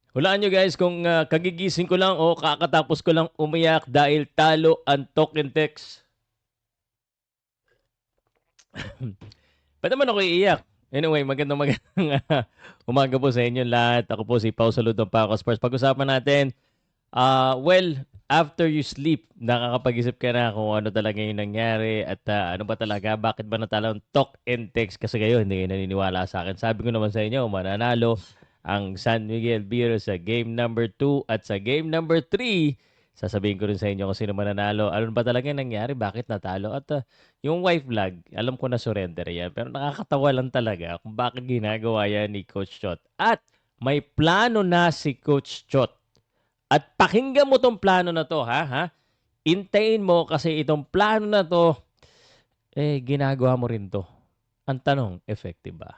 Hulaan nyo guys kung kagigising ko lang o kakatapos ko lang umiyak dahil talo ang token text. Ba't naman ako iiyak? Anyway, magandang umaga po sa inyo lahat. Ako po si Pau Saludo ng Paco Sports. Pag-usapan natin, well, after you sleep, nakakapag-isip ka na kung ano talaga yung nangyari at ano ba talaga, bakit ba natalo ang talk and text? Kasi kayo, hindi kayo naniniwala sa akin. Sabi ko naman sa inyo, mananalo ang San Miguel Beer sa game number 2 at sa game number 3. Sasabihin ko rin sa inyo kung sino mananalo. Ano ba talaga yung nangyari? Bakit natalo? At yung wife vlog, alam ko na surrender yan. Pero nakakatawa lang talaga kung bakit ginagawa yan ni Coach Chot. At may plano na si Coach Chot. At pakinggan mo tong plano na to, ha? Intayin mo kasi itong plano na to, ginagawa mo rin to. Ang tanong, effective ba?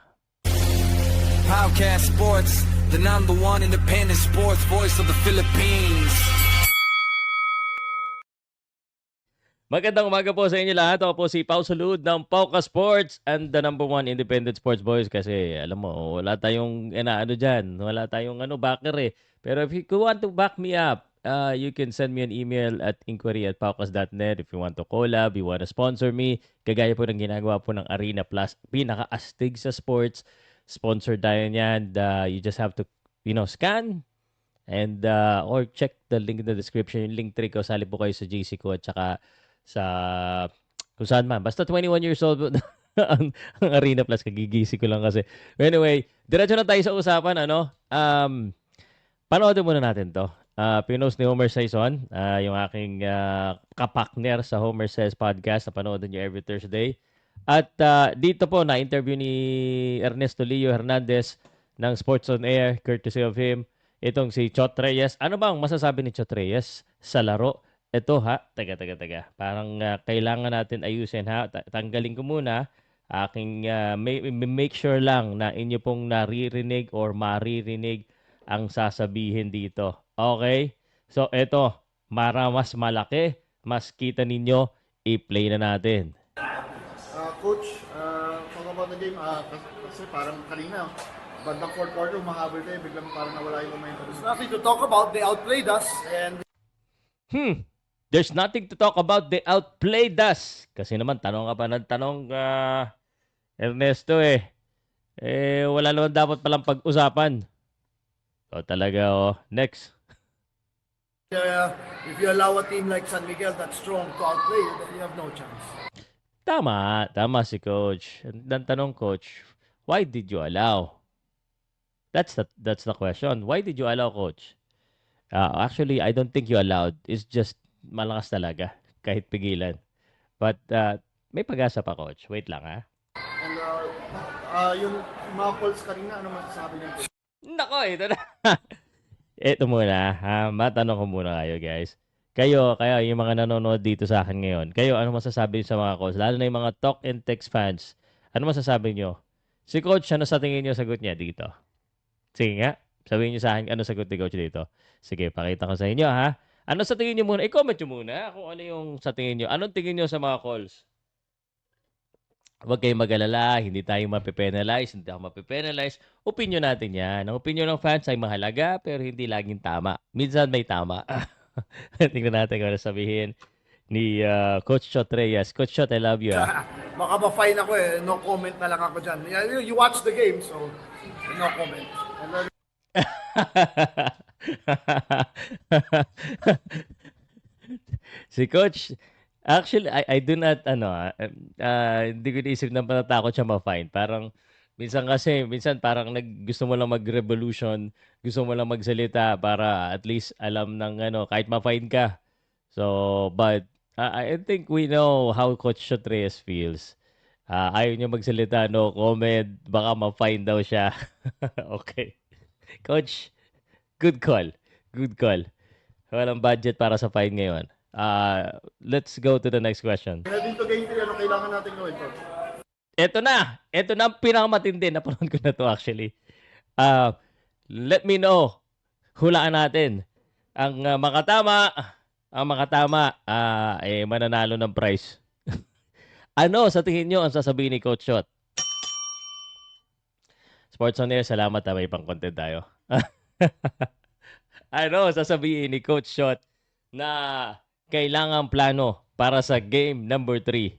Podcast Sports, the number one independent sports voice of the Philippines. Magandang umaga po sa inyo lahat. Ako po si Pau Salud ng Pauka Sports and the number one independent sports voice kasi alam mo, wala tayong ano dyan. Wala tayong backer eh. Pero if you want to back me up, you can send me an email at inquiry@paukas.net if you want to collab, you want to sponsor me. Kagaya po ng ginagawa po ng Arena Plus, pinaka-astig sa sports. Sponsor tayo niyan. You just have to, scan and or check the link in the description. Yung link trick ko, sali po kayo sa GC ko at saka sa kung saan man. Basta 21 years old ang Arena Plus. Kagigisi ko lang kasi. Anyway, diretso na tayo sa usapan. Panoodin muna natin to. Pinost ni Homer Saison, yung aking kapakner sa Homer Says Podcast na panoodin nyo every Thursday. At dito po, na-interview ni Ernesto Leo Hernandez ng Sports on Air, courtesy of him. Itong si Chot Reyes. Ano bang masasabi ni Chot Reyes sa laro? Ito taga. Parang kailangan natin ayusin Tanggalin ko muna. Make sure lang na inyo pong naririnig or maririnig ang sasabihin dito. Okay? So, ito. Mas malaki. Mas kita ninyo. I-play na natin. Coach, talk about the game. Kasi parang kanina, bandang fourth quarter, umahabol kayo, biglang parang nawala yung momentum. There's nothing to talk about. They outplayed us. And There's nothing to talk about. They outplayed us. Kasi naman, tanong ka pa ng tanong, Ernesto wala naman dapat palang pag-usapan. So talaga, next. if you allow a team like San Miguel that's strong to outplay you, then you have no chance. Tama si Coach. Ang tanong, Coach, why did you allow? That's the question. Why did you allow, Coach? Actually, I don't think you allowed. It's just malakas talaga, kahit pigilan. But may pag-asa pa, Coach. Wait lang, ha? And yung mga calls kanina, ano masasabi niyo? Nako, ito na. Ito muna, matanong ko muna kayo, guys. Kayo, yung mga nanonood dito sa akin ngayon, kayo, ano masasabi sa mga calls? Lalo na yung mga talk and text fans. Ano masasabi nyo? Si Coach, ano sa tingin nyo sagot niya dito? Sige nga, sabihin nyo sa akin, ano sagot ni Coach dito? Sige, pakita ko sa inyo, ha? Ano sa tingin nyo muna? I-comment nyo muna kung ano yung sa tingin nyo. Anong tingin nyo sa mga calls? Huwag kayong mag-alala, hindi tayo mapipenalize, hindi ako mapipenalize. Opinion natin yan. Ang opinion ng fans ay mahalaga, pero hindi laging tama. Minsan may tama. Tingnan natin kung ano sabihin ni Coach Chot Reyes. Coach Chot, I love you. Baka ma-fine ako No comment na lang ako dyan. You watch the game, so no comment. Si Coach, actually, I do not, hindi ko naisip na patatakot siya ma-fine. Parang, minsan parang gusto mo lang mag-revolution, gusto mo lang magsalita para at least alam ng kahit ma-fine ka. So, but, I think we know how Coach Reyes feels. Ayaw niya magsalita, no comment, baka ma-fine daw siya. Okay. Coach, good call. Good call. Walang budget para sa fine ngayon. Let's go to the next question. Heading to game 3, ano kailangan natin gawin, Coach? Ito na ang pinakamatindi. Napanood ko na to actually. Let me know. Hulaan natin. Ang makatama, mananalo ng prize. Ano sa tingin nyo ang sasabihin ni Coach Shot? Sports on Air, salamat may pang content tayo. Ano, sasabihin ni Coach Shot na kailangan plano para sa game number 3.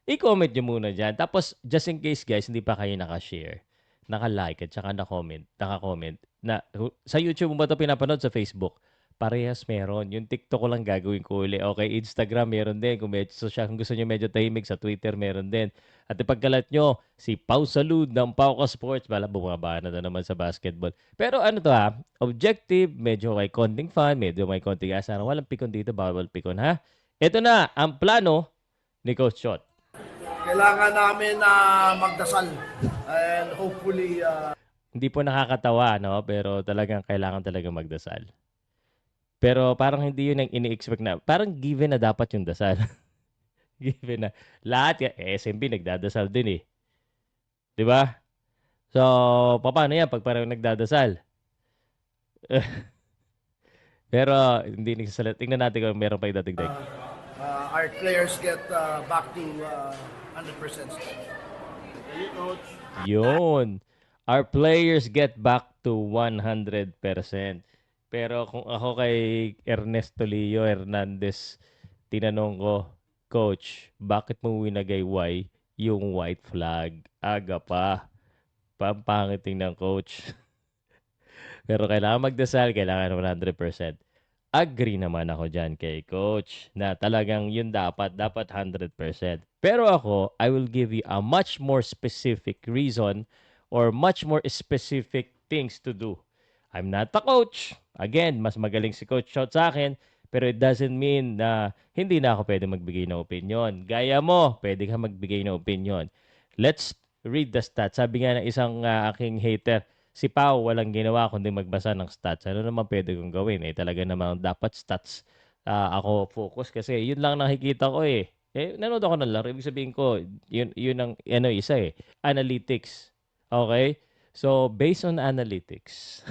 I-comment nyo muna dyan. Tapos, just in case guys, hindi pa kayo nakashare, naka-like at saka naka-comment na sa YouTube mo ba ito pinapanood sa Facebook? Parehas meron. Yung TikTok ko lang gagawin ko uli. Okay, Instagram meron din. Kung gusto nyo medyo tahimik, sa Twitter meron din. At ipagkalat nyo, si Pau Salud ng Pauka Sports. Bala, bumaba na naman sa basketball. Pero ano to ha? Objective, medyo may konting fun, medyo may konting asaran. Walang pikon dito, bawal pikon ha? Ito na, ang plano ni Coach Shot. Kailangan namin na magdasal. And hopefully, Hindi po nakakatawa, no? Pero talagang kailangan talaga magdasal. Pero parang hindi yun ang ini-expect na. Parang given na dapat yung dasal. Given na. Lahat, SMB nagdadasal din eh. Di ba? So, paano yan pag parang nagdadasal? Pero hindi nagsasalit. Tingnan natin kung meron pa idadagdag. our players get back to 100%. Hey, Coach. Yun. Our players get back to 100%. Pero kung ako kay Ernesto Leo Hernandez, tinanong ko, Coach, bakit mo winagay yung white flag? Aga pa. Pampangit tingnan, Coach. Pero kailangan magdasal, kailangan 100%. Agree naman ako dyan kay Coach na talagang yun dapat 100%. Pero ako, I will give you a much more specific reason or much more specific things to do. I'm not a coach. Again, mas magaling si Coach Shot sa akin, pero it doesn't mean na hindi na ako pwede magbigay ng opinion. Gaya mo, pwede ka magbigay ng opinion. Let's read the stats. Sabi nga ng isang aking hater, si Pau walang ginawa kundi magbasa ng stats. Ano naman pwede kong gawin? Talaga naman dapat stats ako focus kasi yun lang nakikita ko eh. Nanood ako ng laro. Ibig sabihin ko, yun ang isa eh. Analytics. Okay? So, based on analytics,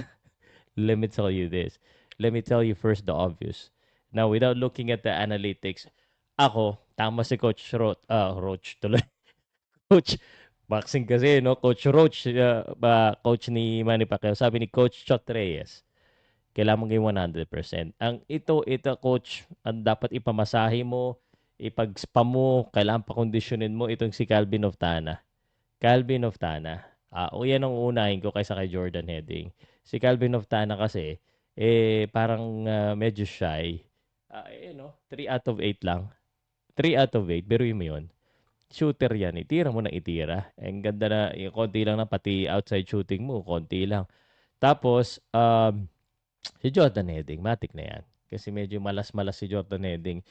let me tell you this. Let me tell you first the obvious. Now, without looking at the analytics, ako, tama si Coach Roach tuloy. Coach, boxing kasi, no? Coach Roach, coach ni Manny Pacquiao. Sabi ni Coach Chot Reyes, kailangan mong gawin 100%. Ito, Coach, ang dapat ipamasahe mo, ipag-spa mo, kailangan pakondisyonin mo itong si Calvin Oftana. Calvin Oftana. O yan ang unahin ko kaysa kay Jordan Heading. Si Calvin Oftana kasi, parang medyo shy. 3 out of 8 lang. 3 out of 8, biruin mo yun. Shooter yan, itira mo na itira. Ang ganda na, yung konti lang na, pati outside shooting mo, konti lang. Tapos, si Jordan Heading, matik na yan. Kasi medyo malas-malas si Jordan Heading.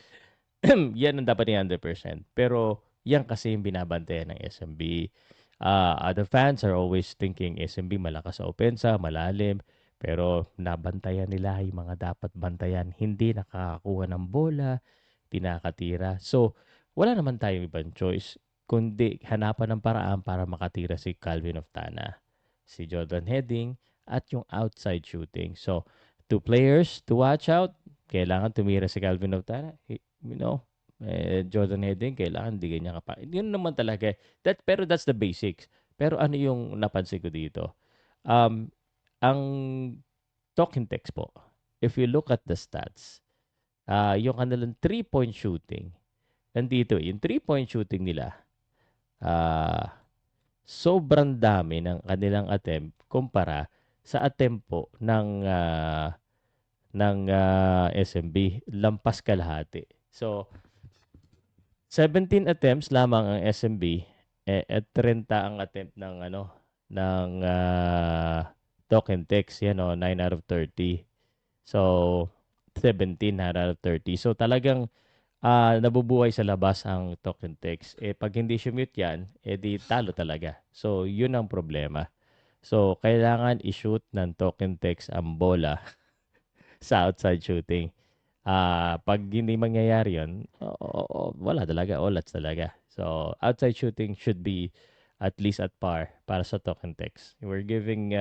Yan ang dapat ni 100%. Pero, yan kasi yung binabantayan ng SMB. Other fans are always thinking SMB malakas sa opensa, malalim. Pero nabantayan nila yung mga dapat bantayan. Hindi nakakakuha ng bola, tinakatira. So, wala naman tayong ibang choice kundi hanapan ng paraan para makatira si Calvin Oftana, si Jordan Heading, at yung outside shooting. So, 2 players to watch out. Kailangan tumira si Calvin Oftana. Jordan Heading, kailangan di ganyan ka pa. Yun naman talaga. Pero that's the basics. Pero ano yung napansin ko dito? Ang talking text po, if you look at the stats, yung kanilang 3-point shooting, nandito, yung 3-point shooting nila, sobrang dami ng kanilang attempt kumpara sa attempt po ng SMB, lampas kalahati. So, 17 attempts lamang ang SMB at 30 ang attempt ng talk and text, 9 out of 30. So 17 out of 30. So talagang nabubuhay sa labas ang talk and text. Pag hindi mute yan, di talo talaga. So yun ang problema. So kailangan i-shoot ng talk and text ang bola sa outside shooting. Pag hindi mangyayari yun, wala talaga, olats talaga. So, outside shooting should be at least at par para sa talk and text. We're giving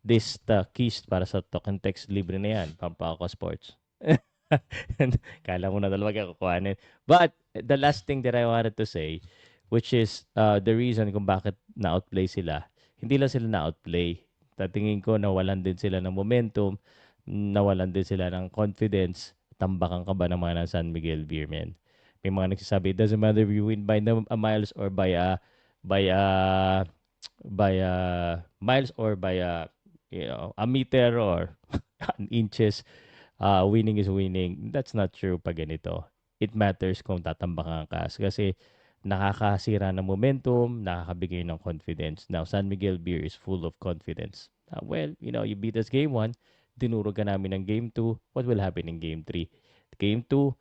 this keys para sa talk and text, libre na yan, Pampako Sports. Kala mo na talaga kukuhanin. But, the last thing that I wanted to say, which is the reason kung bakit na-outplay sila, hindi lang sila na-outplay. Sa tingin ko, nawalan din sila ng momentum, nawalan din sila ng confidence. Tambakan ka ba ng mga ng San Miguel Beer, man? May mga nagsasabi, it doesn't matter if you win by a miles or by a miles or by a meter or an inches. Winning is winning. That's not true pag ganito. It matters kung tatambakan ka kasi nakakasira ng momentum, nakakabigay ng confidence. Now, San Miguel Beer is full of confidence. You beat us game 1, dinurog ka namin ng game 2, what will happen in game 3? Game 2,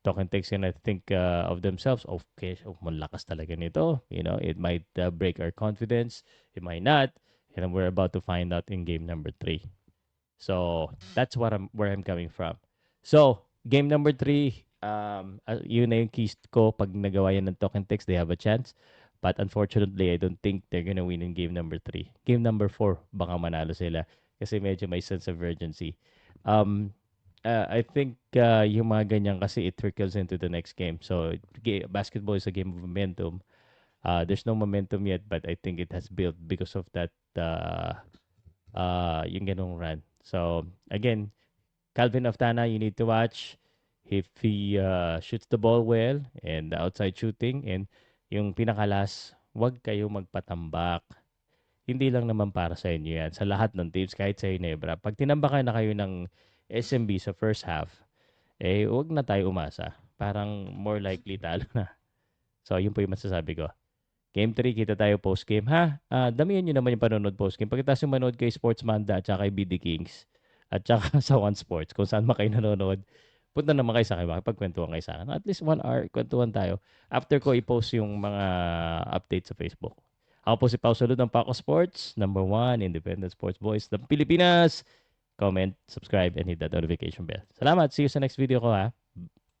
Talk and Text and I think of themselves, okay, malakas talaga nito. It might break our confidence. It might not. And we're about to find out in game number 3. So, that's where I'm coming from. So, game number 3, yun na yung keys ko. Pag nagawa yan ng Talk and Text, they have a chance. But unfortunately, I don't think they're gonna win in game number 3. Game number 4, baka manalo sila. Kasi medyo may sense of urgency. I think yung mga ganyan kasi it trickles into the next game. So, basketball is a game of momentum. There's no momentum yet, but I think it has built because of that yung ganong run. So, again, Calvin Aftana, you need to watch if he shoots the ball well and the outside shooting. And yung pinakalas, wag kayo magpatambak. Hindi lang naman para sa inyo yan. Sa lahat ng teams, kahit sa Ginebra. Pag tinambakan na kayo ng SMB sa first half, wag na tayo umasa. Parang more likely talo na. So, yun po yung masasabi ko. Game 3, kita tayo post-game. Damihan nyo naman yung panonood post-game. Pagkatapos yung manood kay Sports Manda at saka kay BD Kings at saka sa One Sports, kung saan kayo nanonood, punta naman kayo sa akin, makipagkwentuhan kayo sa akin. At least 1 hour, kwentuhan tayo. After ko i-post yung mga updates sa Facebook. Ako po si Pao Salud ng Paco Sports, number 1 independent sports voice ng Pilipinas. Comment, subscribe, and hit that notification bell. Salamat. See you sa next video ko, ha.